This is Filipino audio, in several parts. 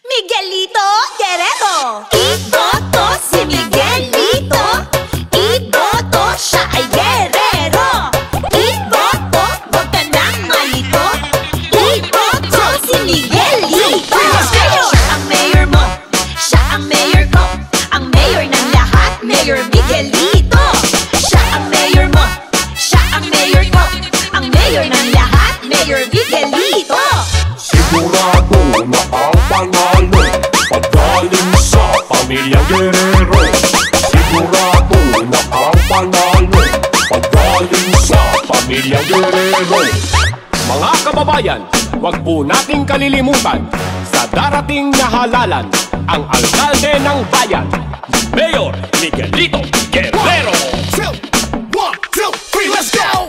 Miguelito Guerrero. Iboto si Miguelito. Iboto, siya ay guerrero. Iboto, wag ka nang malito. Iboto si Miguelito. Siya ang mayor mo, siya ang mayor ko. Ang mayor ng lahat, Mayor Miguelito. Siya ang mayor mo, siya ang mayor ko. Ang mayor ng lahat, Mayor Miguelito. Sigurado na ang panalo paggaling sa pamilyang Guerrero. Sigurado na ang panalo paggaling sa pamilyang Guerrero. Mga kababayan, huwag po nating kalilimutan sa darating na halalan ang alkalde ng bayan, Mayor Miguelito Guerrero. 1, 2, 3, let's go!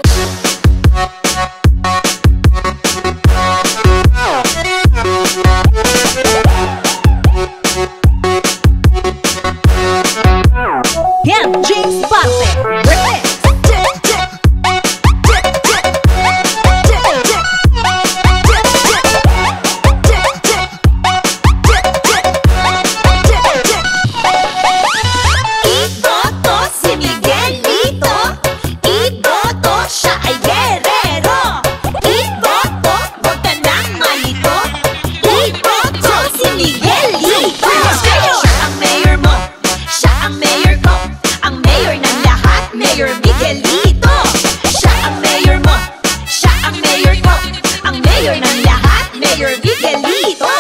Yan, James Parte. Iboto si Miguelito. Iboto, siya ay guerrero. Iboto, wag ka nang malito. Iboto si Miguelito. Siya ang mayor mo, siya ang mayor ko. Ang mayor ng lahat, Mayor Miguelito. Siya ang mayor mo, siya ang mayor ko. Ang mayor ng lahat, Mayor Miguelito.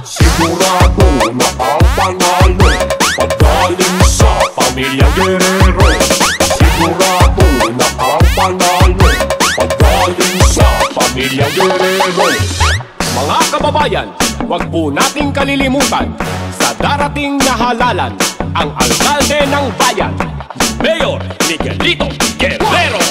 Sigurado na ang panalo paggaling sa pamilyang Guerrero. Sigurado na ang panalo paggaling sa pamilyang Guerrero. Mga kababayan, huwag po nating kalilimutan sa darating na halalan ang alkalde ng bayan, Mayor Miguelito Guerrero.